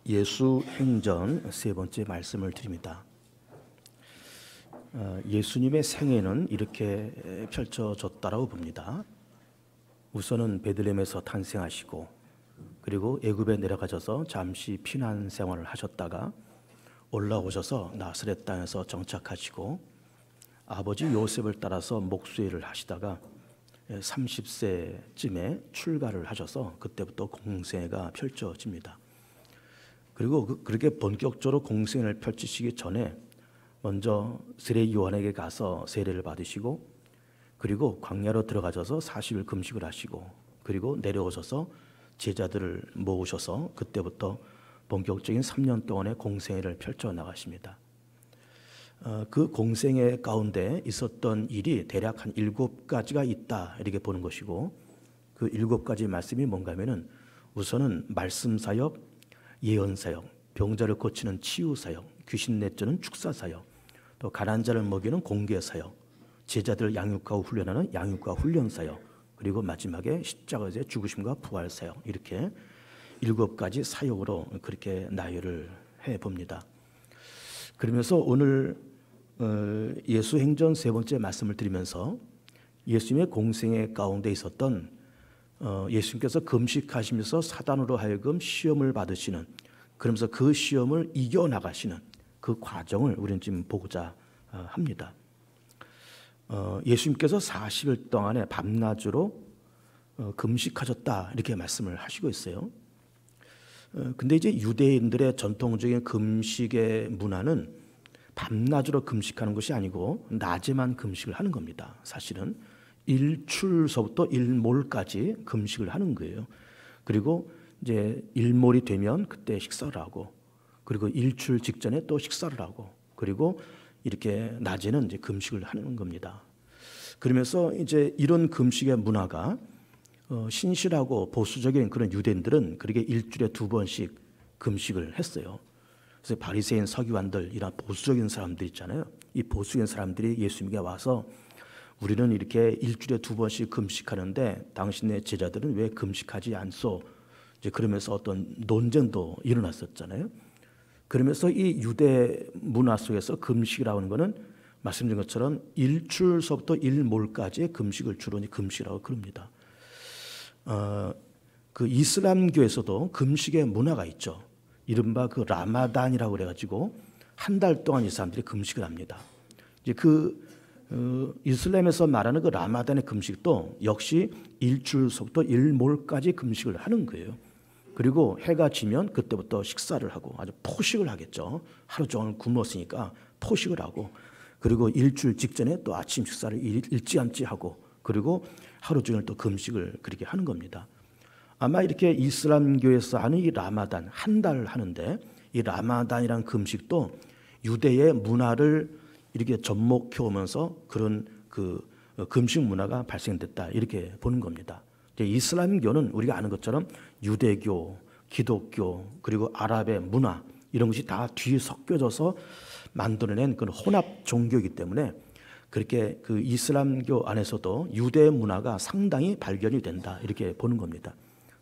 예수 행전 세 번째 말씀을 드립니다. 예수님의 생애는 이렇게 펼쳐졌다라고 봅니다. 우선은 베들레헴에서 탄생하시고 그리고 애굽에 내려가셔서 잠시 피난 생활을 하셨다가 올라오셔서 나사렛 땅에서 정착하시고 아버지 요셉을 따라서 목수일을 하시다가 30세쯤에 출가를 하셔서 그때부터 공생애가 펼쳐집니다. 그리고 그렇게 본격적으로 공생애를 펼치시기 전에 먼저 세례 요한에게 가서 세례를 받으시고 그리고 광야로 들어가셔서 40일 금식을 하시고 그리고 내려오셔서 제자들을 모으셔서 그때부터 본격적인 3년 동안의 공생애를 펼쳐 나가십니다. 그 공생애 가운데 있었던 일이 대략 한 7가지가 있다 이렇게 보는 것이고 그 7가지 말씀이 뭔가 하면은 우선은 말씀 사역, 예언 사역, 병자를 고치는 치유 사역, 귀신 내쫓는 축사 사역, 또 가난한 자를 먹이는 공개 사역, 제자들을 양육하고 훈련하는 양육과 훈련 사역, 그리고 마지막에 십자가에서 죽으심과 부활 사역, 이렇게 7가지 사역으로 그렇게 나열을 해 봅니다. 그러면서 오늘 예수 행전 세 번째 말씀을 드리면서 예수님의 공생애 가운데 있었던 예수님께서 금식하시면서 사단으로 하여금 시험을 받으시는, 그러면서 그 시험을 이겨나가시는 그 과정을 우리는 지금 보고자 합니다. 예수님께서 40일 동안에 밤낮으로 금식하셨다 이렇게 말씀을 하시고 있어요. 근데 이제 유대인들의 전통적인 금식의 문화는 밤낮으로 금식하는 것이 아니고 낮에만 금식을 하는 겁니다. 사실은 일출서부터 일몰까지 금식을 하는 거예요. 그리고 이제 일몰이 되면 그때 식사를 하고 그리고 일출 직전에 또 식사를 하고 그리고 이렇게 낮에는 이제 금식을 하는 겁니다. 그러면서 이제 이런 금식의 문화가 신실하고 보수적인 그런 유대인들은 그렇게 일주일에 2번씩 금식을 했어요. 그래서 바리새인 서기관들 이런 보수적인 사람들 있잖아요. 이 보수적인 사람들이 예수님께 와서 우리는 이렇게 일주일에 2번씩 금식하는데 당신의 제자들은 왜 금식하지 않소? 이제 그러면서 어떤 논쟁도 일어났었잖아요. 그러면서 이 유대 문화 속에서 금식이라고 하는 것은 말씀드린 것처럼 일출서부터 일몰까지의 금식을 주로 금식이라고 그럽니다. 그 이슬람교에서도 금식의 문화가 있죠. 이른바 그 라마단이라고 그래가지고 한 달 동안 이 사람들이 금식을 합니다. 이제 이슬람에서 말하는 그 라마단의 금식도 역시 일출서부터 일몰까지 금식을 하는 거예요. 그리고 해가 지면 그때부터 식사를 하고 아주 포식을 하겠죠. 하루 종일 굶었으니까 포식을 하고 그리고 일주일 직전에 또 아침 식사를 일찌감치 하고 그리고 하루 종일 또 금식을 그렇게 하는 겁니다. 아마 이렇게 이슬람교에서 하는 이 라마단 한 달 하는데 이 라마단이라는 금식도 유대의 문화를 이렇게 접목해 오면서 그런 그 금식 문화가 발생됐다 이렇게 보는 겁니다. 이슬람교는 우리가 아는 것처럼 유대교, 기독교 그리고 아랍의 문화 이런 것이 다 뒤에 섞여져서 만들어낸 그런 혼합 종교이기 때문에 그렇게 그 이슬람교 안에서도 유대 문화가 상당히 발견이 된다 이렇게 보는 겁니다.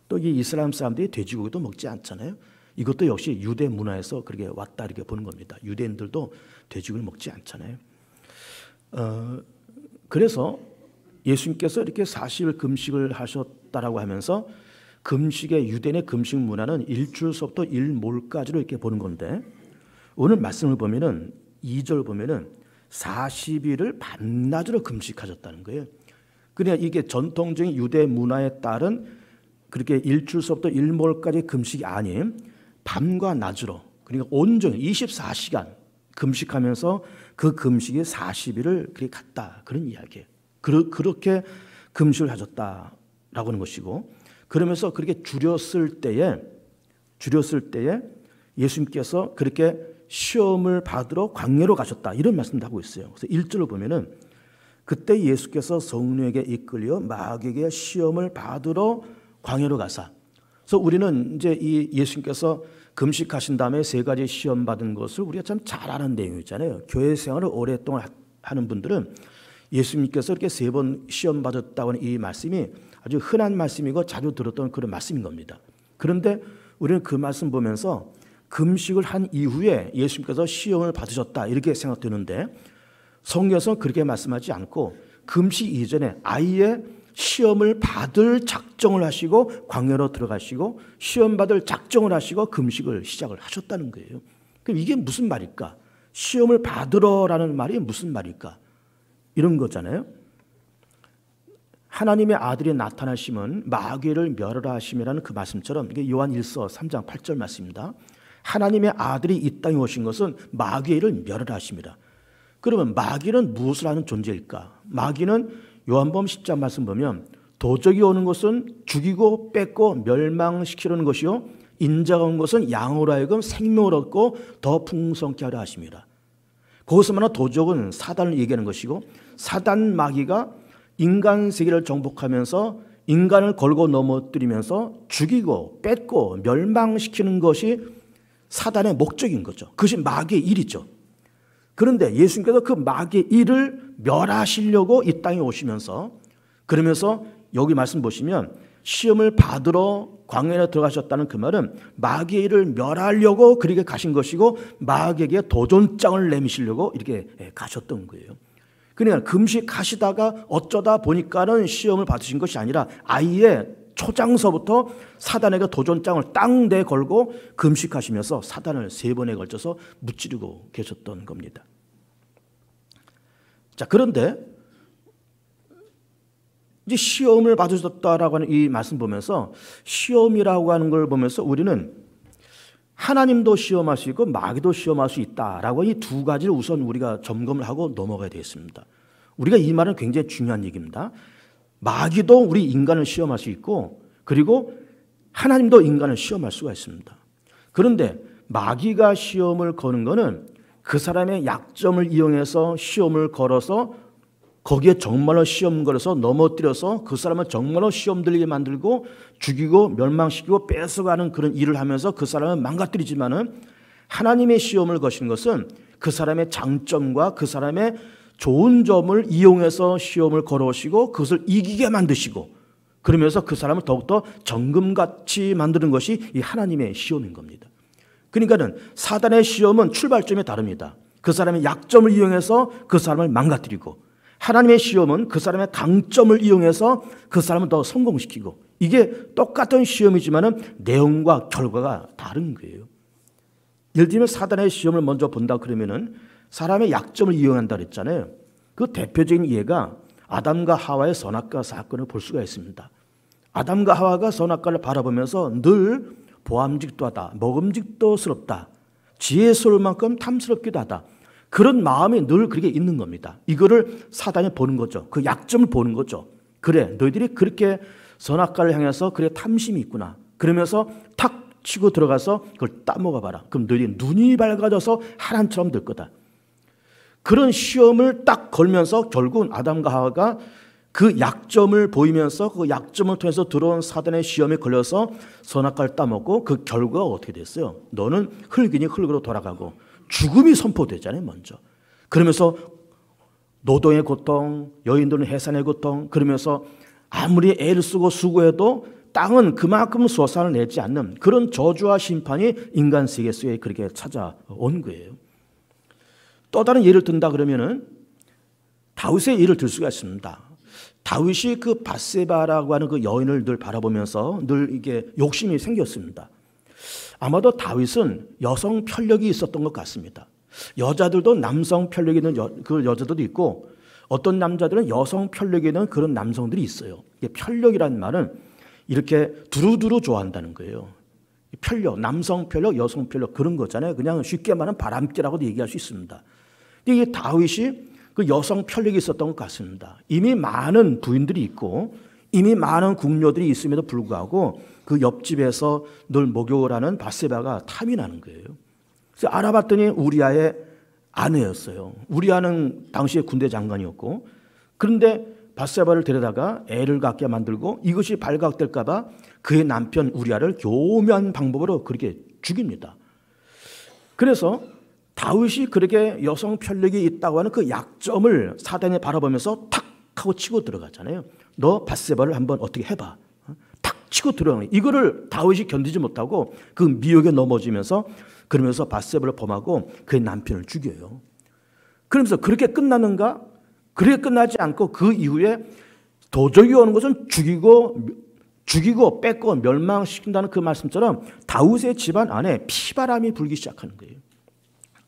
또 이 이슬람 사람들이 돼지고기도 먹지 않잖아요. 이것도 역시 유대 문화에서 그렇게 왔다 이렇게 보는 겁니다. 유대인들도 돼지고기를 먹지 않잖아요. 그래서 예수님께서 이렇게 40일 금식을 하셨다라고 하면서 금식의 유대인의 금식 문화는 일출서부터 일몰까지로 이렇게 보는 건데 오늘 말씀을 보면은 2절 보면은 40일을 밤낮으로 금식하셨다는 거예요. 그러니까 이게 전통적인 유대 문화에 따른 그렇게 일출서부터 일몰까지 금식이 아닌 밤과 낮으로 그러니까 온종일 24시간 금식하면서 그 금식이 40일을 그렇게 갔다 그런 이야기예요. 그렇게 금식을 하셨다라고 하는 것이고 그러면서 그렇게 줄였을 때에 예수님께서 그렇게 시험을 받으러 광야로 가셨다 이런 말씀도 하고 있어요. 그래서 1절을 보면은 그때 예수께서 성령에게 이끌려 마귀에게 시험을 받으러 광야로 가사. 그래서 우리는 이제 이 예수님께서 금식하신 다음에 3가지 시험 받은 것을 우리가 참 잘 아는 내용이잖아요. 교회 생활을 오랫동안 하는 분들은 예수님께서 이렇게 3번 시험 받았다고 하는 이 말씀이 아주 흔한 말씀이고 자주 들었던 그런 말씀인 겁니다. 그런데 우리는 그 말씀 보면서 금식을 한 이후에 예수님께서 시험을 받으셨다 이렇게 생각되는데 성경에서는 그렇게 말씀하지 않고 금식 이전에 아예 시험을 받을 작정을 하시고 광야로 들어가시고 시험 받을 작정을 하시고 금식을 시작을 하셨다는 거예요. 그럼 이게 무슨 말일까? 시험을 받으러라는 말이 무슨 말일까? 이런 거잖아요. 하나님의 아들이 나타나심은 마귀를 멸하라 하심이라는 그 말씀처럼 이게 요한 1서 3장 8절 말씀입니다. 하나님의 아들이 이 땅에 오신 것은 마귀를 멸하라 하심이라. 그러면 마귀는 무엇을 하는 존재일까? 마귀는 요한복음 10장 말씀 보면 도적이 오는 것은 죽이고 뺏고 멸망시키려는 것이요 인자가 온 것은 양으로 하여금 생명을 얻고 더 풍성케 하려 하심이라. 거기서 말하는 도적은 사단을 얘기하는 것이고 사단 마귀가 인간 세계를 정복하면서 인간을 걸고 넘어뜨리면서 죽이고 뺏고 멸망시키는 것이 사단의 목적인 거죠. 그것이 마귀의 일이죠. 그런데 예수님께서 그 마귀의 일을 멸하시려고 이 땅에 오시면서 그러면서 여기 말씀 보시면 시험을 받으러 광야에 들어가셨다는 그 말은 마귀의 일을 멸하려고 그렇게 가신 것이고 마귀에게 도전장을 내미시려고 이렇게 가셨던 거예요. 그러니까 금식하시다가 어쩌다 보니까는 시험을 받으신 것이 아니라 아예 초장서부터 사단에게 도전장을 딱 내걸고 금식하시면서 사단을 3번에 걸쳐서 무찌르고 계셨던 겁니다. 자, 그런데 이제 시험을 받으셨다라고 하는 이 말씀 보면서 시험이라고 하는 걸 보면서 우리는 하나님도 시험할 수 있고 마귀도 시험할 수 있다라고 이 두 가지를 우선 우리가 점검을 하고 넘어가야 되겠습니다. 우리가 이 말은 굉장히 중요한 얘기입니다. 마귀도 우리 인간을 시험할 수 있고 그리고 하나님도 인간을 시험할 수가 있습니다. 그런데 마귀가 시험을 거는 것은 그 사람의 약점을 이용해서 시험을 걸어서 거기에 정말로 시험 걸어서 넘어뜨려서 그 사람을 정말로 시험 들리게 만들고 죽이고 멸망시키고 뺏어가는 그런 일을 하면서 그 사람을 망가뜨리지만은 하나님의 시험을 거신 것은 그 사람의 장점과 그 사람의 좋은 점을 이용해서 시험을 걸어오시고 그것을 이기게 만드시고 그러면서 그 사람을 더욱더 정금같이 만드는 것이 이 하나님의 시험인 겁니다. 그러니까는 사단의 시험은 출발점이 다릅니다. 그 사람의 약점을 이용해서 그 사람을 망가뜨리고 하나님의 시험은 그 사람의 강점을 이용해서 그 사람을 더 성공시키고 이게 똑같은 시험이지만은 내용과 결과가 다른 거예요. 예를 들면 사단의 시험을 먼저 본다 그러면은 사람의 약점을 이용한다 그랬잖아요. 그 대표적인 예가 아담과 하와의 선악과 사건을 볼 수가 있습니다. 아담과 하와가 선악과를 바라보면서 늘 보암직도 하다, 먹음직도스럽다, 지혜스러울 만큼 탐스럽기도 하다. 그런 마음이 늘 그렇게 있는 겁니다. 이거를 사단이 보는 거죠. 그 약점을 보는 거죠. 그래, 너희들이 그렇게 선악과를 향해서 그래 탐심이 있구나. 그러면서 탁 치고 들어가서 그걸 따먹어 봐라. 그럼 너희들이 눈이 밝아져서 하나님처럼 될 거다. 그런 시험을 딱 걸면서 결국은 아담과 하와가 그 약점을 보이면서 그 약점을 통해서 들어온 사단의 시험에 걸려서 선악과를 따먹고 그 결과가 어떻게 됐어요? 너는 흙이니 흙으로 돌아가고 죽음이 선포되잖아요, 먼저. 그러면서 노동의 고통, 여인들은 해산의 고통, 그러면서 아무리 애를 쓰고 수고해도 땅은 그만큼 소산을 내지 않는 그런 저주와 심판이 인간 세계 속에 그렇게 찾아온 거예요. 또 다른 예를 든다 그러면은 다윗의 예를 들 수가 있습니다. 다윗이 그 밧세바라고 하는 그 여인을 늘 바라보면서 늘 이게 욕심이 생겼습니다. 아마도 다윗은 여성 편력이 있었던 것 같습니다. 여자들도 남성 편력이 있는 그 여자들도 있고 어떤 남자들은 여성 편력이 있는 그런 남성들이 있어요. 편력이라는 말은 이렇게 두루두루 좋아한다는 거예요. 편력, 남성 편력, 여성 편력 그런 거잖아요. 그냥 쉽게 말하면 바람기라고도 얘기할 수 있습니다. 근데 이 다윗이 그 여성 편력이 있었던 것 같습니다. 이미 많은 부인들이 있고 이미 많은 궁녀들이 있음에도 불구하고 그 옆집에서 늘 목욕을 하는 밧세바가 탐이 나는 거예요. 그래서 알아봤더니 우리아의 아내였어요. 우리아는 당시에 군대 장관이었고 그런데 밧세바를 데려다가 애를 갖게 만들고 이것이 발각될까 봐 그의 남편 우리아를 교묘한 방법으로 그렇게 죽입니다. 그래서 다윗이 그렇게 여성 편력이 있다고 하는 그 약점을 사단이 바라보면서 탁 하고 치고 들어가잖아요. 너 밧세바를 한번 어떻게 해봐. 탁 치고 들어가는 이거를 다윗이 견디지 못하고 그 미혹에 넘어지면서 그러면서 밧세바를 범하고 그의 남편을 죽여요. 그러면서 그렇게 끝나는가? 그렇게 끝나지 않고 그 이후에 도적이 오는 것은 죽이고 뺏고 멸망시킨다는 그 말씀처럼 다윗의 집안 안에 피바람이 불기 시작하는 거예요.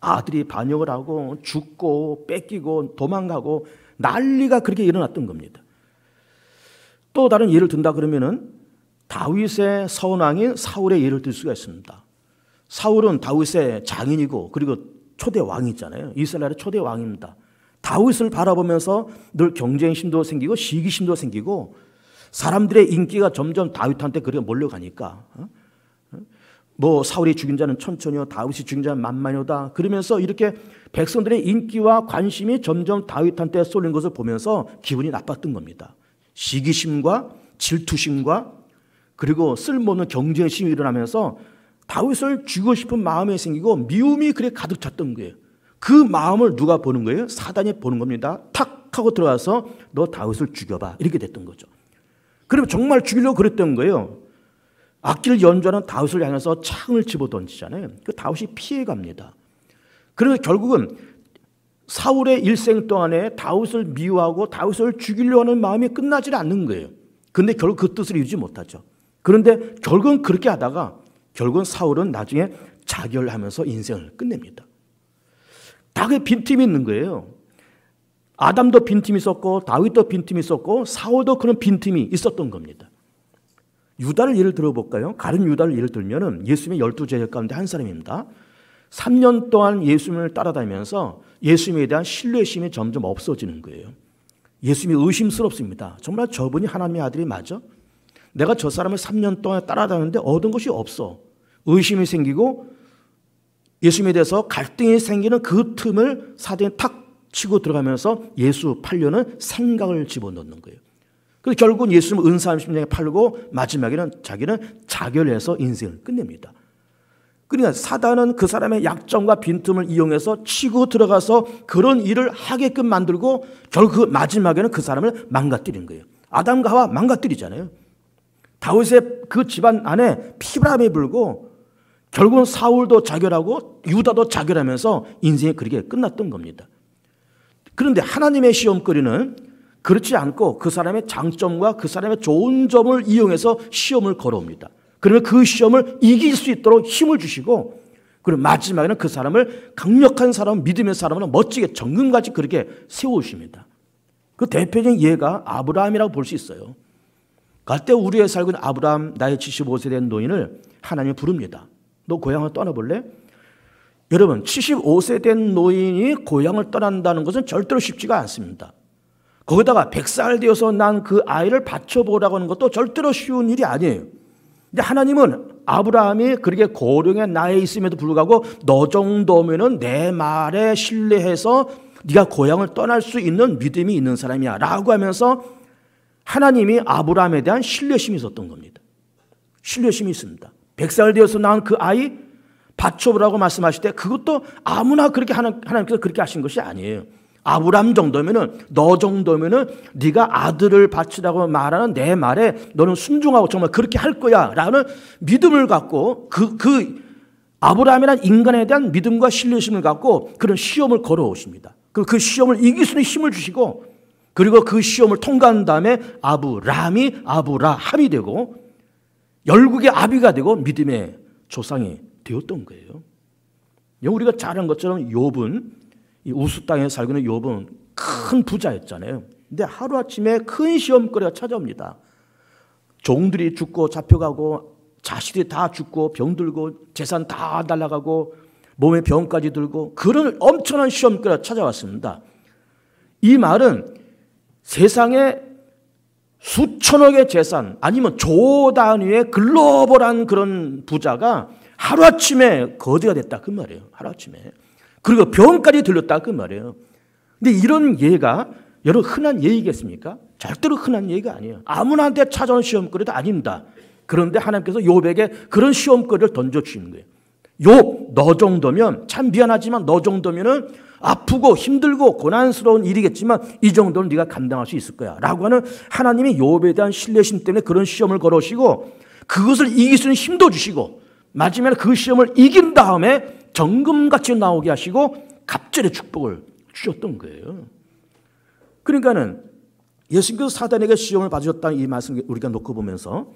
아들이 반역을 하고 죽고 뺏기고 도망가고 난리가 그렇게 일어났던 겁니다. 또 다른 예를 든다 그러면은 다윗의 서원왕인 사울의 예를 들 수가 있습니다. 사울은 다윗의 장인이고 그리고 초대 왕이잖아요. 이스라엘의 초대 왕입니다. 다윗을 바라보면서 늘 경쟁심도 생기고 시기심도 생기고 사람들의 인기가 점점 다윗한테 그렇게 몰려가니까 뭐 사울이 죽인 자는 천천히요 다윗이 죽인 자는 만만이다 그러면서 이렇게 백성들의 인기와 관심이 점점 다윗한테 쏠린 것을 보면서 기분이 나빴던 겁니다. 시기심과 질투심과 그리고 쓸모없는 경쟁심이 일어나면서 다윗을 죽이고 싶은 마음이 생기고 미움이 그래 가득 찼던 거예요. 그 마음을 누가 보는 거예요? 사단이 보는 겁니다. 탁 하고 들어가서 너 다윗을 죽여봐 이렇게 됐던 거죠. 그러면 정말 죽이려고 그랬던 거예요. 악기를 연주하는 다윗을 향해서 창을 집어던지잖아요. 그 다윗이 피해갑니다. 그래서 결국은 사울의 일생 동안에 다윗을 미워하고 다윗을 죽이려고 하는 마음이 끝나지 않는 거예요. 그런데 결국 그 뜻을 이루지 못하죠. 그런데 결국은 그렇게 하다가 결국은 사울은 나중에 자결하면서 인생을 끝냅니다. 다 그 빈틈이 있는 거예요. 아담도 빈틈이 있었고 다윗도 빈틈이 있었고 사울도 그런 빈틈이 있었던 겁니다. 유다를 예를 들어볼까요? 가룟 유다를 예를 들면 예수님의 12제자 가운데 한 사람입니다. 3년 동안 예수님을 따라다니면서 예수님에 대한 신뢰심이 점점 없어지는 거예요. 예수님이 의심스럽습니다. 정말 저분이 하나님의 아들이 맞아? 내가 저 사람을 3년 동안 따라다녔는데 얻은 것이 없어. 의심이 생기고 예수님에 대해서 갈등이 생기는 그 틈을 사단이 탁 치고 들어가면서 예수 팔려는 생각을 집어넣는 거예요. 그래서 결국은 예수님은 은사 30년에 팔고 마지막에는 자기는 자결해서 인생을 끝냅니다. 그러니까 사단은 그 사람의 약점과 빈틈을 이용해서 치고 들어가서 그런 일을 하게끔 만들고 결국 그 마지막에는 그 사람을 망가뜨리는 거예요. 아담과 하와 망가뜨리잖아요. 다윗의 그 집안 안에 피바람이 불고 결국은 사울도 자결하고 유다도 자결하면서 인생이 그렇게 끝났던 겁니다. 그런데 하나님의 시험거리는 그렇지 않고 그 사람의 장점과 그 사람의 좋은 점을 이용해서 시험을 걸어옵니다. 그러면 그 시험을 이길 수 있도록 힘을 주시고 그리고 마지막에는 그 사람을 강력한 사람, 믿음의 사람으로 멋지게 정금같이 그렇게 세우십니다. 그 대표적인 예가 아브라함이라고 볼 수 있어요. 갈대 우르에 살고 있는 아브라함 나이 75세 된 노인을 하나님이 부릅니다. 너 고향을 떠나볼래? 여러분 75세 된 노인이 고향을 떠난다는 것은 절대로 쉽지가 않습니다. 거기다가 100살 되어서 난 그 아이를 바쳐보라고 하는 것도 절대로 쉬운 일이 아니에요. 근데 하나님은 아브라함이 그렇게 고령의 나이에 있음에도 불구하고 너 정도면은 내 말에 신뢰해서 네가 고향을 떠날 수 있는 믿음이 있는 사람이야 라고 하면서 하나님이 아브라함에 대한 신뢰심이 있었던 겁니다. 신뢰심이 있습니다. 100살 되어서 낳은 그 아이 바쳐보라고 말씀하실 때 그것도 아무나 그렇게 하나님께서 그렇게 하신 것이 아니에요. 아브라함 정도면은 너 정도면은 네가 아들을 바치라고 말하는 내 말에 너는 순종하고 정말 그렇게 할 거야라는 믿음을 갖고 그 아브라함이라는 인간에 대한 믿음과 신뢰심을 갖고 그런 시험을 걸어오십니다. 그리고 그 시험을 이길 수 있는 힘을 주시고 그리고 그 시험을 통과한 다음에 아브라함이 아브라함이 되고 열국의 아비가 되고 믿음의 조상이 되었던 거예요. 우리가 잘 아는 것처럼 욥은 이 우스 땅에 살고 있는 욥은 큰 부자였잖아요. 근데 하루아침에 큰 시험거리가 찾아옵니다. 종들이 죽고 잡혀가고 자식들이 다 죽고 병들고 재산 다 날아가고 몸에 병까지 들고 그런 엄청난 시험거리가 찾아왔습니다. 이 말은 세상에 수천억의 재산 아니면 조 단위의 글로벌한 그런 부자가 하루아침에 거지가 됐다 그 말이에요. 하루아침에. 그리고 병까지 들렸다 그 말이에요. 근데 이런 예가 여러분 흔한 예이겠습니까? 절대로 흔한 예가 아니에요. 아무나한테 찾아오는 시험거리도 아닙니다. 그런데 하나님께서 욥에게 그런 시험거리를 던져주시는 거예요. 욥 너 정도면 참 미안하지만 너 정도면은 아프고 힘들고 고난스러운 일이겠지만 이 정도는 네가 감당할 수 있을 거야 라고 하는 하나님이 욥에 대한 신뢰심 때문에 그런 시험을 걸어오시고 그것을 이길 수 있는 힘도 주시고 마지막에 그 시험을 이긴 다음에 정금같이 나오게 하시고 갑절의 축복을 주셨던 거예요. 그러니까는 예수님께서 사단에게 시험을 받으셨다는 이 말씀을 우리가 놓고 보면서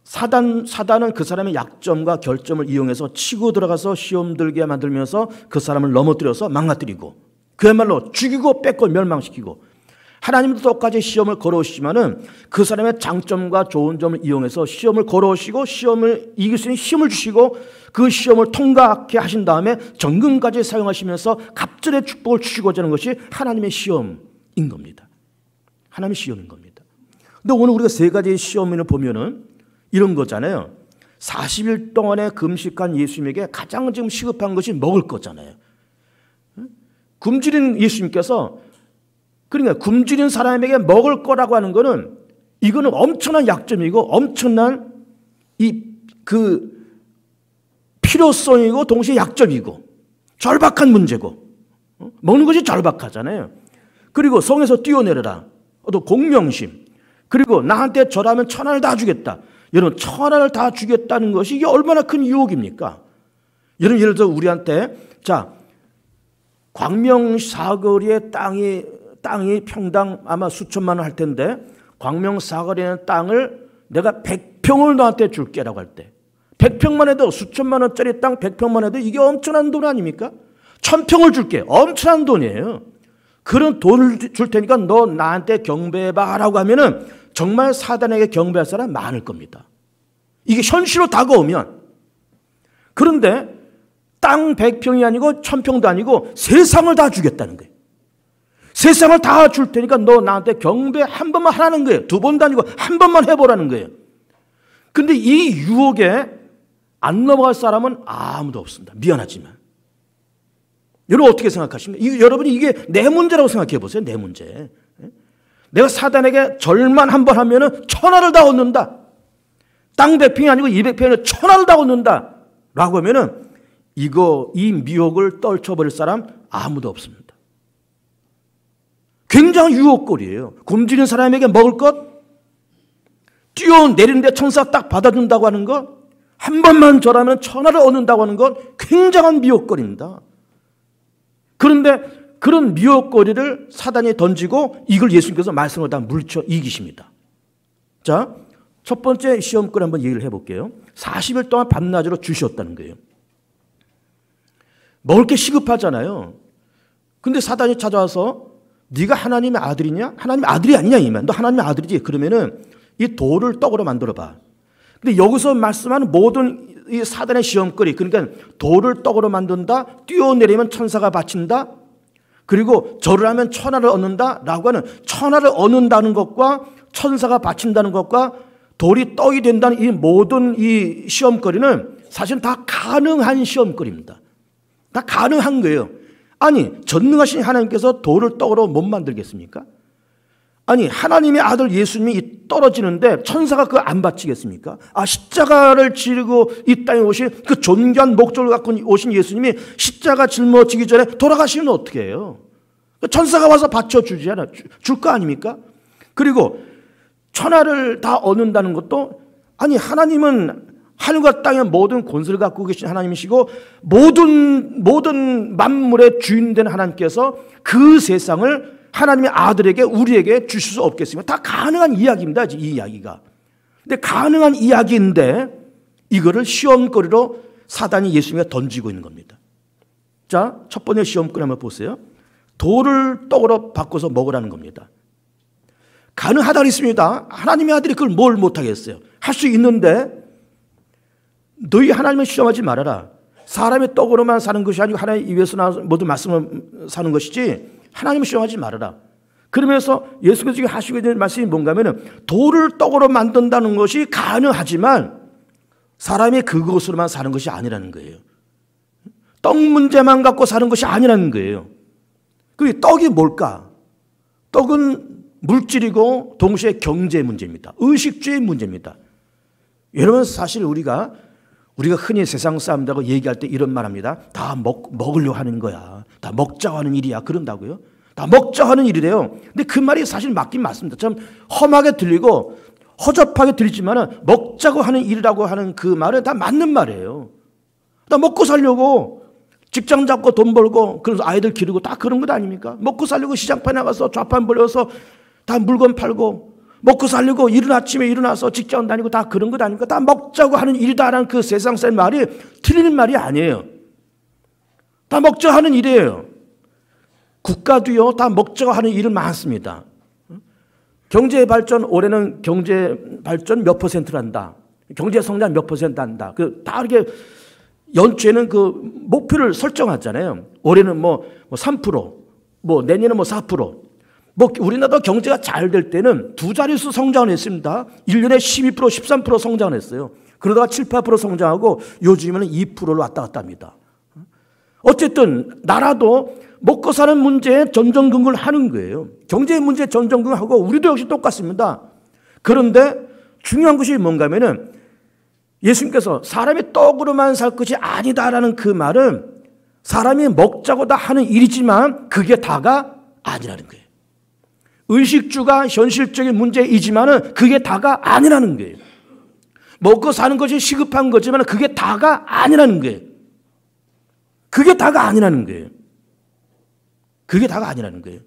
사단은 그 사람의 약점과 결점을 이용해서 치고 들어가서 시험 들게 만들면서 그 사람을 넘어뜨려서 망가뜨리고 그야말로 죽이고 뺏고 멸망시키고, 하나님도 똑같이 시험을 걸어오시지만은 그 사람의 장점과 좋은 점을 이용해서 시험을 걸어오시고 시험을 이길 수 있는 힘을 주시고 그 시험을 통과하게 하신 다음에 정금까지 사용하시면서 갑절의 축복을 주시고자 하는 것이 하나님의 시험인 겁니다. 하나님의 시험인 겁니다. 근데 오늘 우리가 세 가지 시험을 보면은 이런 거잖아요. 40일 동안에 금식한 예수님에게 가장 지금 시급한 것이 먹을 거잖아요. 굶주린 예수님께서, 그러니까 굶주린 사람에게 먹을 거라고 하는 거는 이거는 엄청난 약점이고 엄청난 필요성이고 동시에 약점이고 절박한 문제고, 먹는 것이 절박하잖아요. 그리고 성에서 뛰어내려라, 또 공명심, 그리고 나한테 절하면 천하를 다 주겠다. 여러분, 천하를 다 주겠다는 것이 이게 얼마나 큰 유혹입니까? 여러분, 예를 들어 우리한테 광명 사거리의 땅이 평당 아마 수천만 원 할 텐데 광명 사거리의 땅을 내가 100평을 너한테 줄게라고 할 때 100평만 해도 수천만 원짜리 땅 100평만 해도 이게 엄청난 돈 아닙니까? 1000평을 줄게. 엄청난 돈이에요. 그런 돈을 줄 테니까 너 나한테 경배해봐 라고 하면은 정말 사단에게 경배할 사람 많을 겁니다. 이게 현실로 다가오면. 그런데 땅 100평이 아니고 1000평도 아니고 세상을 다 주겠다는 거예요. 세상을 다 줄 테니까 너 나한테 경배 한 번만 하라는 거예요. 두 번도 아니고 한 번만 해보라는 거예요. 근데 이 유혹에 안 넘어갈 사람은 아무도 없습니다. 미안하지만. 여러분 어떻게 생각하십니까? 여러분이 이게 내 문제라고 생각해 보세요. 내 문제. 내가 사단에게 절만 한 번 하면은 천하를 다 얻는다. 땅 100평이 아니고 200평이 아니라 천하를 다 얻는다. 라고 하면은 이 미혹을 떨쳐버릴 사람 아무도 없습니다. 굉장히 유혹거리예요. 굶주린 사람에게 먹을 것, 뛰어내리는데 천사 딱 받아준다고 하는 것, 한 번만 절하면 천하를 얻는다고 하는 것, 굉장한 미혹거리입니다. 그런데 그런 미혹거리를 사단이 던지고 이걸 예수님께서 말씀을 다 물쳐 이기십니다. 자, 첫 번째 시험거리 한번 얘기를 해볼게요. 40일 동안 밤낮으로 주셨다는 거예요. 먹을 게 시급하잖아요. 근데 사단이 찾아와서 네가 하나님의 아들이냐? 하나님의 아들이 아니냐 이만. 너 하나님의 아들이지. 그러면은 이 돌을 떡으로 만들어 봐. 근데 여기서 말씀하는 모든 이 사단의 시험거리, 그러니까 돌을 떡으로 만든다, 뛰어내리면 천사가 바친다, 그리고 절을 하면 천하를 얻는다 라고 하는, 천하를 얻는다는 것과 천사가 바친다는 것과 돌이 떡이 된다는 이 모든 이 시험거리는 사실 다 가능한 시험거리입니다. 다 가능한 거예요. 아니, 전능하신 하나님께서 돌을 떡으로 못 만들겠습니까? 아니, 하나님의 아들 예수님이 떨어지는데 천사가 그거 안 바치겠습니까? 십자가를 지르고 이 땅에 오신 그 존귀한 목적을 갖고 오신 예수님이 십자가 짊어지기 전에 돌아가시면 어떻게 해요? 천사가 와서 바쳐주잖아. 줄 거 아닙니까? 그리고 천하를 다 얻는다는 것도, 아니, 하나님은 하늘과 땅의 모든 권세를 갖고 계신 하나님이시고 모든 만물의 주인된 하나님께서 그 세상을 하나님의 아들에게, 우리에게 주실 수 없겠습니까? 다 가능한 이야기입니다. 이 이야기가. 근데 가능한 이야기인데 이거를 시험거리로 사단이 예수님에게 던지고 있는 겁니다. 자, 첫 번째 시험거리 한번 보세요. 돌을 떡으로 바꿔서 먹으라는 겁니다. 가능하다 그랬습니다. 하나님의 아들이 그걸 뭘 못하겠어요. 할 수 있는데 너희 하나님을 시험하지 말아라. 사람의 떡으로만 사는 것이 아니고 하나님 입에서 나온 모든 말씀을 사는 것이지 하나님을 시험하지 말아라. 그러면서 예수께서 하시고 있는 말씀이 뭔가 하면은 돌을 떡으로 만든다는 것이 가능하지만 사람이 그것으로만 사는 것이 아니라는 거예요. 떡 문제만 갖고 사는 것이 아니라는 거예요. 그 떡이 뭘까? 떡은 물질이고 동시에 경제 문제입니다. 의식주의 문제입니다. 여러분, 사실 우리가 흔히 세상 사람들하고 얘기할 때 이런 말 합니다. 다 먹으려고 하는 거야. 다 먹자고 하는 일이야. 그런다고요? 다 먹자고 하는 일이래요. 근데 그 말이 사실 맞긴 맞습니다. 참 험하게 들리고 허접하게 들리지만 먹자고 하는 일이라고 하는 그 말은 다 맞는 말이에요. 다 먹고 살려고 직장 잡고 돈 벌고 그래서 아이들 기르고 다 그런 것 아닙니까? 먹고 살려고 시장판에 나가서 좌판 벌려서 다 물건 팔고 먹고 살려고 이른 아침에 일어나서 직장 다니고 다 그런 것 아닙니까? 다 먹자고 하는 일이다라는 그 세상살 말이 틀리는 말이 아니에요. 다 먹자고 하는 일이에요. 국가도요 다 먹자고 하는 일은 많습니다. 경제 발전, 올해는 경제 발전 몇 퍼센트를 한다. 경제 성장 몇 퍼센트 한다. 다 이렇게 연초에는 그 목표를 설정하잖아요. 올해는 뭐 3%, 뭐 내년은 뭐 4%. 뭐 우리나라 경제가 잘 될 때는 두 자릿수 성장을 했습니다. 1년에 12%, 13% 성장을 했어요. 그러다가 7, 8% 성장하고 요즘에는 2%를 왔다 갔다 합니다. 어쨌든 나라도 먹고 사는 문제에 전전긍긍을 하는 거예요. 경제 문제에 전전긍긍하고 우리도 역시 똑같습니다. 그런데 중요한 것이 뭔가 하면은 예수님께서 사람이 떡으로만 살 것이 아니다라는 그 말은 사람이 먹자고 다 하는 일이지만 그게 다가 아니라는 거예요. 의식주가 현실적인 문제이지만 그게 다가 아니라는 거예요. 먹고 사는 것이 시급한 거지만 그게 다가 아니라는 거예요. 그게 다가 아니라는 거예요. 그게 다가 아니라는 거예요.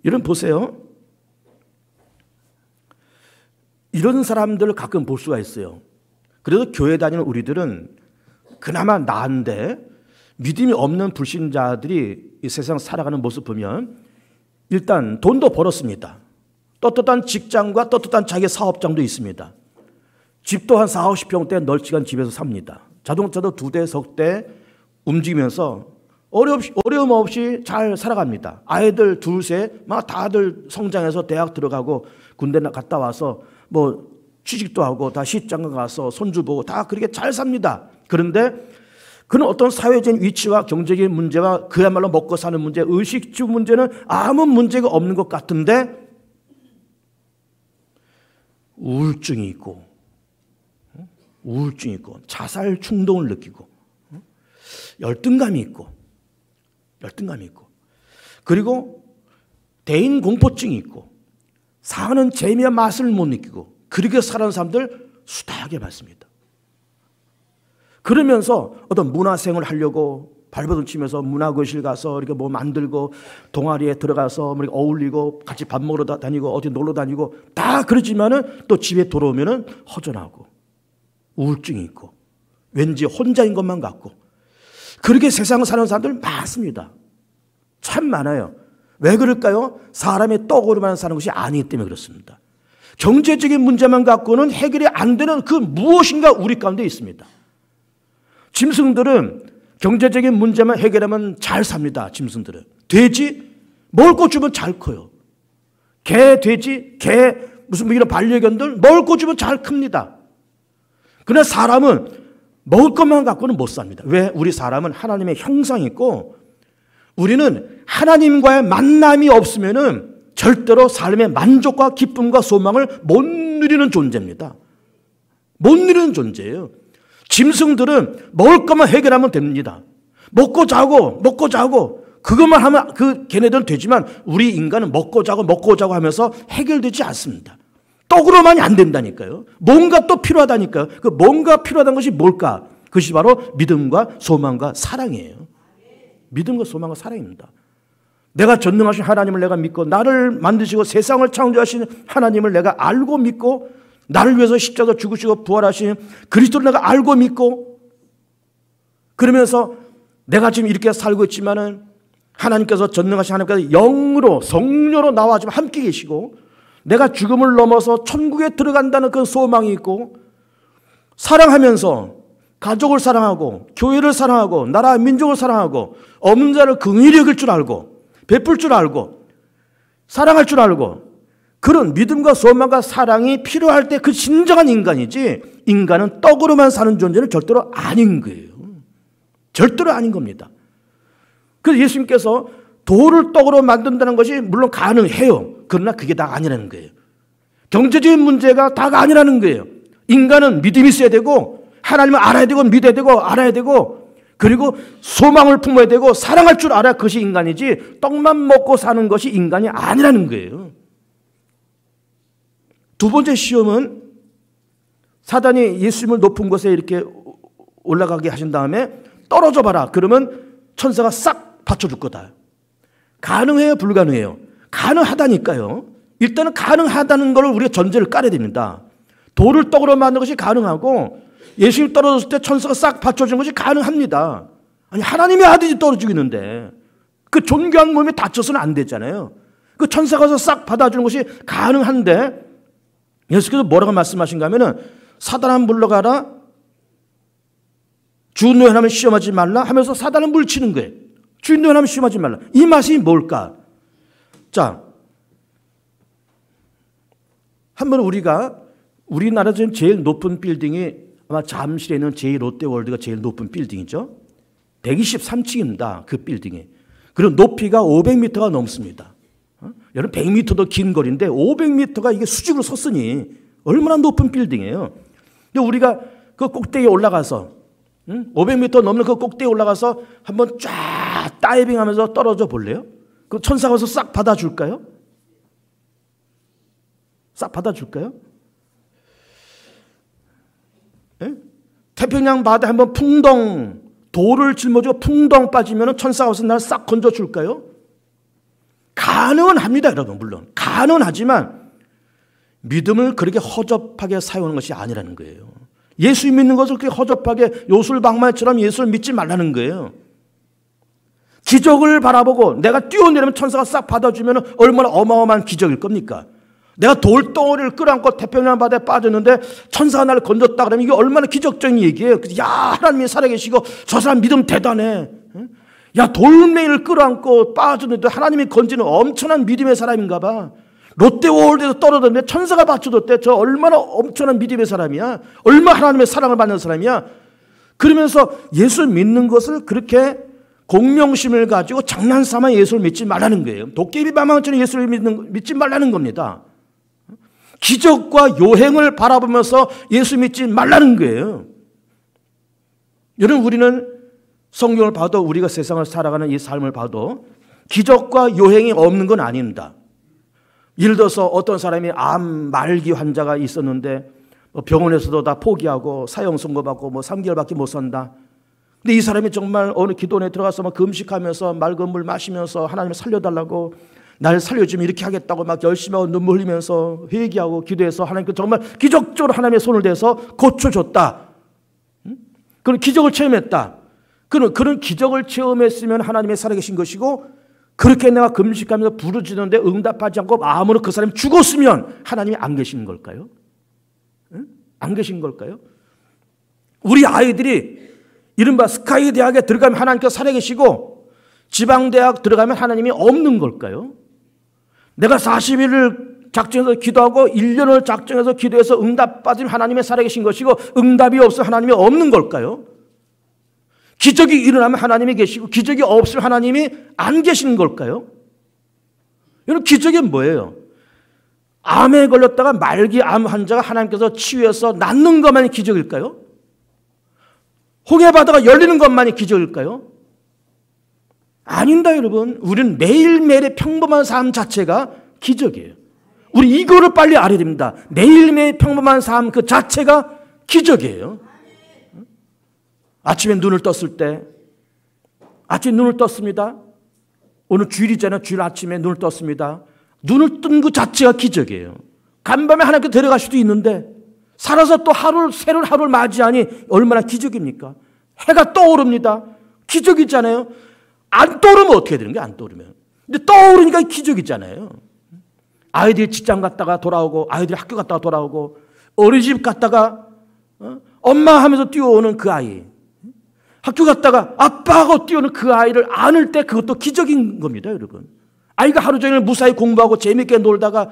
여러분 보세요. 이런 사람들을 가끔 볼 수가 있어요. 그래도 교회 다니는 우리들은 그나마 나은데 믿음이 없는 불신자들이 이 세상 살아가는 모습 보면 일단 돈도 벌었습니다. 떳떳한 직장과 떳떳한 자기 사업장도 있습니다. 집도 한 4, 50평대 널찍한 집에서 삽니다. 자동차도 2대, 석 대 움직이면서 어려움 없이 잘 살아갑니다. 아이들 2, 3 막 다들 성장해서 대학 들어가고 군대 갔다 와서 뭐 취직도 하고 다 시집장가 가서 손주 보고 다 그렇게 잘 삽니다. 그런데 그는 어떤 사회적인 위치와 경제적인 문제와 그야말로 먹고 사는 문제, 의식주 문제는 아무 문제가 없는 것 같은데 우울증이 있고 자살 충동을 느끼고 열등감이 있고 그리고 대인 공포증이 있고 사는 재미와 맛을 못 느끼고 그렇게 사는 사람들 수다하게 많습니다. 그러면서 어떤 문화생활을 하려고 발버둥 치면서 문화거실 가서 이렇게 뭐 만들고 동아리에 들어가서 뭐 어울리고 같이 밥 먹으러 다니고 어디 놀러 다니고 다 그러지만은 또 집에 돌아오면은 허전하고 우울증이 있고 왠지 혼자인 것만 같고 그렇게 세상을 사는 사람들 많습니다. 참 많아요. 왜 그럴까요? 사람의 떡으로만 사는 것이 아니기 때문에 그렇습니다. 경제적인 문제만 갖고는 해결이 안 되는 그 무엇인가 우리 가운데 있습니다. 짐승들은 경제적인 문제만 해결하면 잘 삽니다. 짐승들은. 돼지 먹을 것 주면 잘 커요. 개, 돼지, 개 무슨 이런 반려견들 먹을 것 주면 잘 큽니다. 그러나 사람은 먹을 것만 갖고는 못 삽니다. 왜? 우리 사람은 하나님의 형상이 있고 우리는 하나님과의 만남이 없으면은 절대로 삶의 만족과 기쁨과 소망을 못 누리는 존재입니다. 못 누리는 존재예요. 짐승들은 먹을 것만 해결하면 됩니다. 먹고 자고 그것만 하면 걔네들은 되지만 우리 인간은 먹고 자고 하면서 해결되지 않습니다. 떡으로만이 안 된다니까요. 뭔가 또 필요하다니까요. 그 뭔가 필요하다는 것이 뭘까? 그것이 바로 믿음과 소망과 사랑이에요. 믿음과 소망과 사랑입니다. 내가 전능하신 하나님을 내가 믿고 나를 만드시고 세상을 창조하신 하나님을 내가 알고 믿고 나를 위해서 십자가 죽으시고 부활하신 그리스도를 내가 알고 믿고 그러면서 내가 지금 이렇게 살고 있지만은 하나님께서 전능하신 하나님께서 영으로 성령으로 나와 지금 함께 계시고 내가 죽음을 넘어서 천국에 들어간다는 그 소망이 있고 사랑하면서 가족을 사랑하고 교회를 사랑하고 나라 민족을 사랑하고 없는 자를 긍휼히 여길 줄 알고 베풀 줄 알고 사랑할 줄 알고 그런 믿음과 소망과 사랑이 필요할 때 그 진정한 인간이지 인간은 떡으로만 사는 존재는 절대로 아닌 거예요. 절대로 아닌 겁니다. 그래서 예수님께서 돌을 떡으로 만든다는 것이 물론 가능해요. 그러나 그게 다가 아니라는 거예요. 경제적인 문제가 다가 아니라는 거예요. 인간은 믿음이 있어야 되고 하나님을 알아야 되고 믿어야 되고 알아야 되고 그리고 소망을 품어야 되고 사랑할 줄 알아야 그것이 인간이지 떡만 먹고 사는 것이 인간이 아니라는 거예요. 두 번째 시험은 사단이 예수님을 높은 곳에 이렇게 올라가게 하신 다음에 떨어져 봐라. 그러면 천사가 싹 받쳐줄 거다. 가능해요? 불가능해요? 가능하다니까요. 일단은 가능하다는 걸 우리가 전제를 깔아야 됩니다. 돌을 떡으로 만든 것이 가능하고 예수님 떨어졌을 때 천사가 싹 받쳐준 것이 가능합니다. 아니 하나님의 아들이 떨어지고 있는데 그 존귀한 몸이 다쳐서는 안 되잖아요. 그 천사가 가서 싹 받아주는 것이 가능한데 예수께서 뭐라고 말씀하신가 하면은 사단아 물러가라. 주 너의 하나님을 시험하지 말라 하면서 사단을 물치는 거예요. 주인 너의 하나님을 시험하지 말라. 이 맛이 뭘까? 자, 한번 우리나라 지금 제일 높은 빌딩이 아마 잠실에 있는 제2롯데월드가 제일 높은 빌딩이죠. 123층입니다. 그 빌딩이. 그리고 높이가 500m가 넘습니다. 여러분 100m도 긴 거리인데 500m가 이게 수직으로 섰으니 얼마나 높은 빌딩이에요. 근데 우리가 그 꼭대기에 올라가서 500m 넘는 그 꼭대기에 올라가서 한번 쫙 다이빙하면서 떨어져 볼래요? 그 천사가 와서 싹 받아줄까요? 싹 받아줄까요? 예? 태평양 바다에 한번 풍덩 돌을 짊어지고 풍덩 빠지면 천사가 와서 나를 싹 건져줄까요? 가능은 합니다, 여러분. 물론 가능은 하지만 믿음을 그렇게 허접하게 사용하는 것이 아니라는 거예요. 예수 믿는 것을 그렇게 허접하게 요술방망이처럼 예수를 믿지 말라는 거예요. 기적을 바라보고 내가 뛰어내리면 천사가 싹 받아주면 얼마나 어마어마한 기적일 겁니까? 내가 돌덩어리를 끌어안고 태평양 바다에 빠졌는데 천사가 나를 건졌다 그러면 이게 얼마나 기적적인 얘기예요. 야, 하나님이 살아계시고 저 사람 믿음 대단해. 야, 돌멩이를 끌어안고 빠졌는데 하나님이 건지는 엄청난 믿음의 사람인가 봐. 롯데월드에서 떨어졌는데 천사가 받쳐줬대. 저 얼마나 엄청난 믿음의 사람이야. 얼마나 하나님의 사랑을 받는 사람이야. 그러면서 예수 믿는 것을 그렇게 공명심을 가지고 장난삼아 예수를 믿지 말라는 거예요. 도깨비 방망이처럼 예수를 믿지 말라는 겁니다. 기적과 요행을 바라보면서 예수 믿지 말라는 거예요. 여러분, 우리는 성경을 봐도 우리가 세상을 살아가는 이 삶을 봐도 기적과 요행이 없는 건 아닙니다. 예를 들어서 어떤 사람이 암 말기 환자가 있었는데 병원에서도 다 포기하고 사형 선고받고 3개월밖에 못 산다. 근데 이 사람이 정말 어느 기도원에 들어가서 막 금식하면서 맑은 물 마시면서 하나님 살려달라고 날 살려주면 이렇게 하겠다고 막 열심히 하고 눈물 흘리면서 회개하고 기도해서 하나님께 정말 기적적으로 하나님의 손을 대서 고쳐줬다. 그런 기적을 체험했다. 그런 기적을 체험했으면 하나님의 살아계신 것이고 그렇게 내가 금식하면서 부르짖는데 응답하지 않고 아무런 그 사람이 죽었으면 하나님이 안 계신 걸까요? 안 계신 걸까요? 우리 아이들이 이른바 스카이 대학에 들어가면 하나님께서 살아계시고 지방대학 들어가면 하나님이 없는 걸까요? 내가 40일을 작정해서 기도하고 1년을 작정해서 기도해서 응답받으면 하나님의 살아계신 것이고 응답이 없으면 하나님이 없는 걸까요? 기적이 일어나면 하나님이 계시고 기적이 없으면 하나님이 안 계시는 걸까요? 여러분, 기적이 뭐예요? 암에 걸렸다가 말기 암 환자가 하나님께서 치유해서 낫는 것만이 기적일까요? 홍해바다가 열리는 것만이 기적일까요? 아닙니다, 여러분. 우리는 매일매일의 평범한 삶 자체가 기적이에요. 우리 이거를 빨리 알아야 됩니다. 매일매일 평범한 삶 그 자체가 기적이에요. 아침에 눈을 떴을 때, 아침에 눈을 떴습니다. 오늘 주일이잖아요. 주일 아침에 눈을 떴습니다. 눈을 뜬 그 자체가 기적이에요. 간밤에 하나님께 데려갈 수도 있는데 살아서 또 새로운 하루를 맞이하니 얼마나 기적입니까? 해가 떠오릅니다. 기적이잖아요. 안 떠오르면 어떻게 되는 거예요? 안 떠오르면. 근데 떠오르니까 기적이잖아요. 아이들이 직장 갔다가 돌아오고 아이들이 학교 갔다가 돌아오고 어린이집 갔다가 엄마 하면서 뛰어오는 그 아이, 학교 갔다가 아빠하고 뛰어오는 그 아이를 안을 때 그것도 기적인 겁니다, 여러분. 아이가 하루 종일 무사히 공부하고 재밌게 놀다가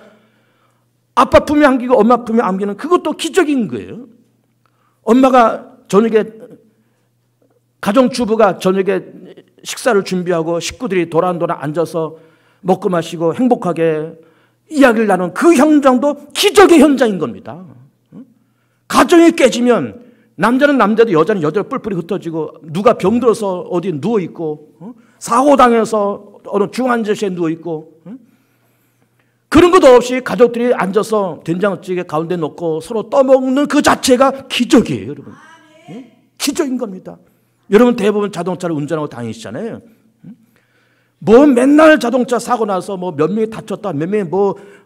아빠 품에 안기고 엄마 품에 안기는 그것도 기적인 거예요. 엄마가 저녁에 가정주부가 저녁에 식사를 준비하고 식구들이 도란도란 앉아서 먹고 마시고 행복하게 이야기를 나누는 그 현장도 기적의 현장인 겁니다. 가정이 깨지면 남자는 남자도 여자는 여자로 뿔뿔이 흩어지고 누가 병들어서 어디 누워있고 사고당해서 어느 중환자실에 누워있고 그런 것도 없이 가족들이 앉아서 된장찌개 가운데 놓고 서로 떠먹는 그 자체가 기적이에요, 여러분. 기적인 겁니다. 여러분 대부분 자동차를 운전하고 다니시잖아요. 뭐 맨날 자동차 사고 나서 뭐 몇 명이 다쳤다, 몇 명이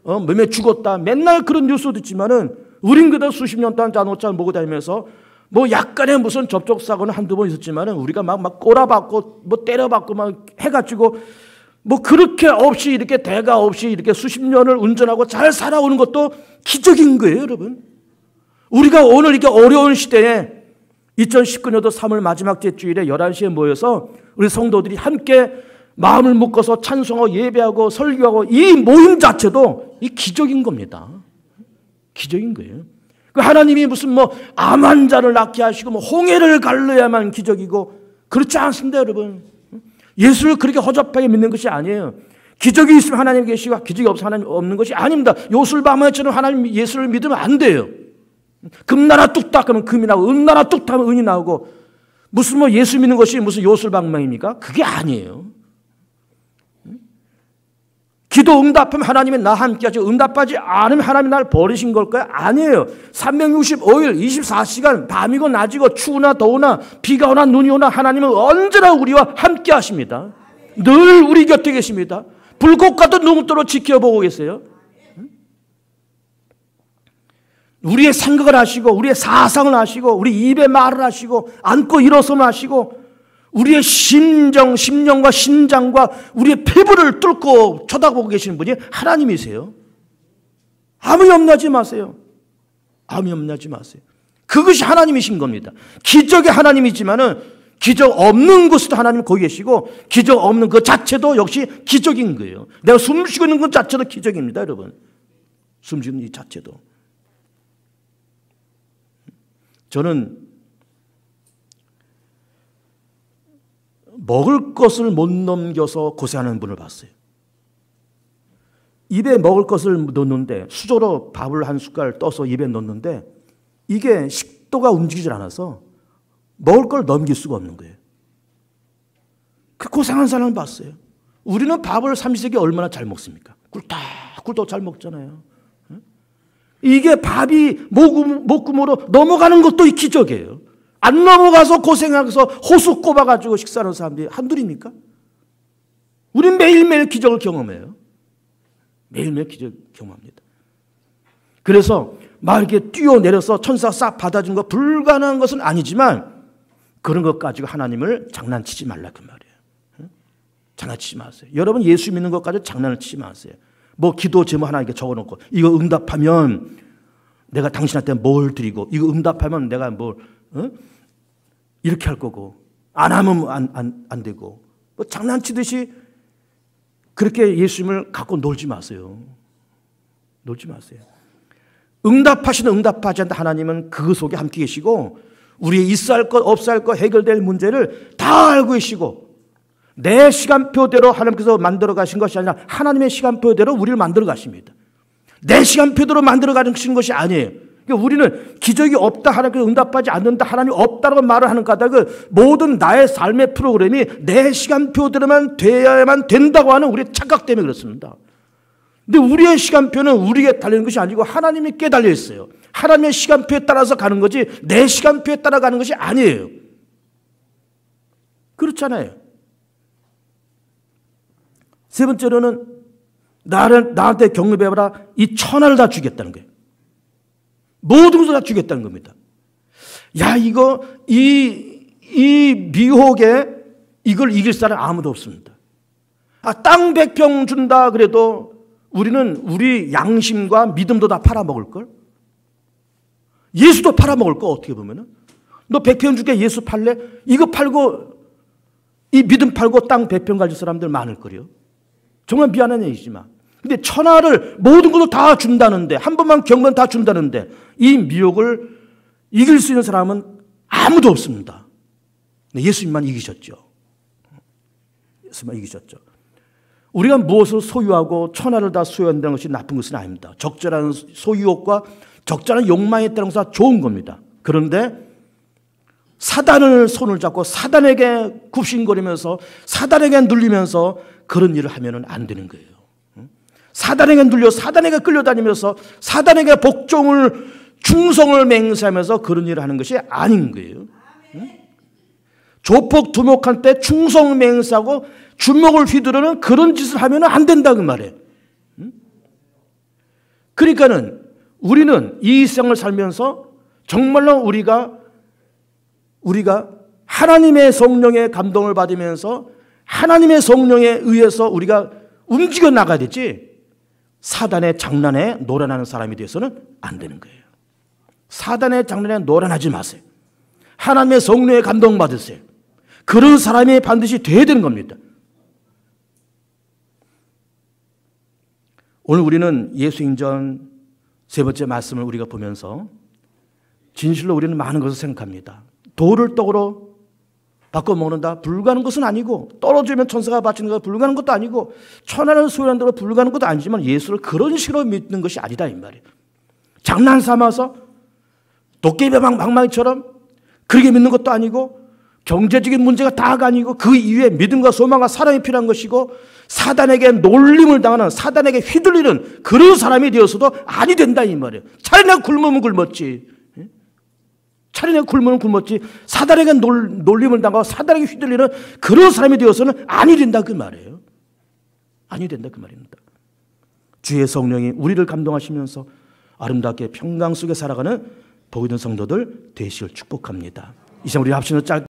몇 명이 죽었다, 맨날 그런 뉴스도 있지만은 우린 그래도 수십 년 동안 자동차를 몰고 다니면서 뭐 약간의 무슨 접촉 사고는 한두 번 있었지만은 우리가 막 꼬라박고 뭐 때려박고 막 해가지고 뭐 그렇게 없이 이렇게 대가 없이 이렇게 수십 년을 운전하고 잘 살아오는 것도 기적인 거예요, 여러분. 우리가 오늘 이렇게 어려운 시대에 2019년도 3월 마지막 주일에 11시에 모여서 우리 성도들이 함께 마음을 묶어서 찬송하고 예배하고 설교하고 이 모임 자체도 이 기적인 겁니다. 기적인 거예요. 그 하나님이 무슨 뭐 암 환자를 낫게 하시고 뭐 홍해를 갈라야만 기적이고 그렇지 않습니다, 여러분. 예수를 그렇게 허접하게 믿는 것이 아니에요. 기적이 있으면 하나님 계시고 기적이 없으면 하나님 없는 것이 아닙니다. 요술방망이처럼 하나님 예수를 믿으면 안 돼요. 금나라 뚝딱 하면 금이 나오고 은나라 뚝딱 하면 은이 나오고 무슨 뭐 예수 믿는 것이 무슨 요술방망이입니까? 그게 아니에요. 기도 응답하면 하나님이 나 함께 하시고 응답하지 않으면 하나님이 나를 버리신 걸까요? 아니에요. 365일 24시간 밤이고 낮이고 추우나 더우나 비가 오나 눈이 오나 하나님은 언제나 우리와 함께 하십니다. 늘 우리 곁에 계십니다. 불꽃 같은 눈으로 지켜보고 계세요. 우리의 생각을 하시고 우리의 사상을 하시고 우리 입에 말을 하시고 앉고 일어서면 하시고 우리의 심령과 신장과 우리의 피부를 뚫고 쳐다보고 계시는 분이 하나님이세요. 아무 염려하지 마세요. 아무 염려하지 마세요. 그것이 하나님이신 겁니다. 기적이 하나님이지만은 기적 없는 곳에도 하나님 거기 계시고 기적 없는 그 자체도 역시 기적인 거예요. 내가 숨 쉬고 있는 것 자체도 기적입니다, 여러분. 숨 쉬는 이 자체도. 저는 먹을 것을 못 넘겨서 고생하는 분을 봤어요. 입에 먹을 것을 넣는데 수저로 밥을 한 숟갈 떠서 입에 넣는데 이게 식도가 움직이질 않아서 먹을 걸 넘길 수가 없는 거예요. 그 고생한 사람을 봤어요. 우리는 밥을 삼시세끼 얼마나 잘 먹습니까? 꿀떡꿀떡 잘 먹잖아요. 이게 밥이 목구멍으로 넘어가는 것도 이 기적이에요. 안 넘어가서 고생해서 호수 꼽아가지고 식사하는 사람들이 한둘입니까? 우린 매일매일 기적을 경험해요. 매일매일 기적을 경험합니다. 그래서 막 이렇게 뛰어내려서 천사 싹 받아준 거 불가능한 것은 아니지만 그런 것 가지고 하나님을 장난치지 말라 그 말이에요. 장난치지 마세요. 여러분 예수 믿는 것 가지고 장난을 치지 마세요. 뭐 기도 제목 하나 이렇게 적어놓고 이거 응답하면 내가 당신한테 뭘 드리고 이거 응답하면 내가 뭘 이렇게 할 거고 안 하면 안 되고 뭐 장난치듯이 그렇게 예수님을 갖고 놀지 마세요. 놀지 마세요. 응답하시는 응답하지 않는 하나님은 그 속에 함께 계시고 우리의 있어야 할 것 없어야 할 것 해결될 문제를 다 알고 계시고 내 시간표대로 하나님께서 만들어 가신 것이 아니라 하나님의 시간표대로 우리를 만들어 가십니다. 내 시간표대로 만들어 가시는 것이 아니에요. 그러니까 우리는 기적이 없다, 하나님께서 응답하지 않는다, 하나님이 없다라고 말을 하는 까닭은 모든 나의 삶의 프로그램이 내 시간표대로만 돼야만 된다고 하는 우리의 착각 때문에 그렇습니다. 근데 우리의 시간표는 우리에게 달리는 것이 아니고 하나님께 달려 있어요. 하나님의 시간표에 따라서 가는 거지 내 시간표에 따라 가는 것이 아니에요. 그렇잖아요. 세 번째로는 나한테 경배해봐라. 이 천하를 다 주겠다는 거예요. 모든 것을 다 주겠다는 겁니다. 야, 이 미혹에 이걸 이길 사람 아무도 없습니다. 땅 100평 준다 그래도 우리는 우리 양심과 믿음도 다 팔아먹을걸? 예수도 팔아먹을걸, 어떻게 보면은. 너 100평 줄게 예수 팔래? 이거 팔고, 이 믿음 팔고 땅 100평 가질 사람들 많을 거요. 정말 미안한 얘기지만. 근데 천하를 모든 것을 다 준다는데, 한 번만 경건 다 준다는데, 이 미혹을 이길 수 있는 사람은 아무도 없습니다. 예수님만 이기셨죠. 예수님만 이기셨죠. 우리가 무엇을 소유하고 천하를 다 소유한다는 것이 나쁜 것은 아닙니다. 적절한 소유욕과 적절한 욕망에 따른 것은 좋은 겁니다. 그런데 사단을 손을 잡고 사단에게 굽신거리면서 사단에게 눌리면서 그런 일을 하면 안 되는 거예요. 사단에게 눌려 사단에게 끌려다니면서 사단에게 복종을 충성을 맹세하면서 그런 일을 하는 것이 아닌 거예요. 조폭 두목한 때 충성 맹세하고 주먹을 휘두르는 그런 짓을 하면 안 된다 그 말이에요. 그러니까는 우리는 이 생을 살면서 정말로 우리가 하나님의 성령의 감동을 받으면서 하나님의 성령에 의해서 우리가 움직여 나가야 되지, 사단의 장난에 노란하는 사람이 되어서는 안 되는 거예요. 사단의 장난에 노란하지 마세요. 하나님의 성령의 감동 받으세요. 그런 사람이 반드시 돼야 되는 겁니다. 오늘 우리는 예수인전 세 번째 말씀을 우리가 보면서 진실로 우리는 많은 것을 생각합니다. 돌을 떡으로 바꿔 먹는다? 불가능한 것은 아니고, 떨어지면 천사가 바치는 것은 불가능한 것도 아니고, 천하는 소리하는 대로 불가능한 것도 아니지만 예수를 그런 식으로 믿는 것이 아니다 이 말이에요. 장난 삼아서 도깨비 방망이처럼 그렇게 믿는 것도 아니고, 경제적인 문제가 다가 아니고, 그 이후에 믿음과 소망과 사랑이 필요한 것이고, 사단에게 놀림을 당하는, 사단에게 휘둘리는 그런 사람이 되어서도 아니 된다 이 말이에요. 차라리 내가 굶으면 굶었지. 차라리 내가 굶으면 굶었지. 사단에게 놀림을 당하고 사단에게 휘둘리는 그런 사람이 되어서는 아니 된다 그 말이에요. 아니 된다 그 말입니다. 주의 성령이 우리를 감동하시면서 아름답게 평강 속에 살아가는 복이 된 성도들 되시길 축복합니다. 이 시간 우리 합심으로 짧게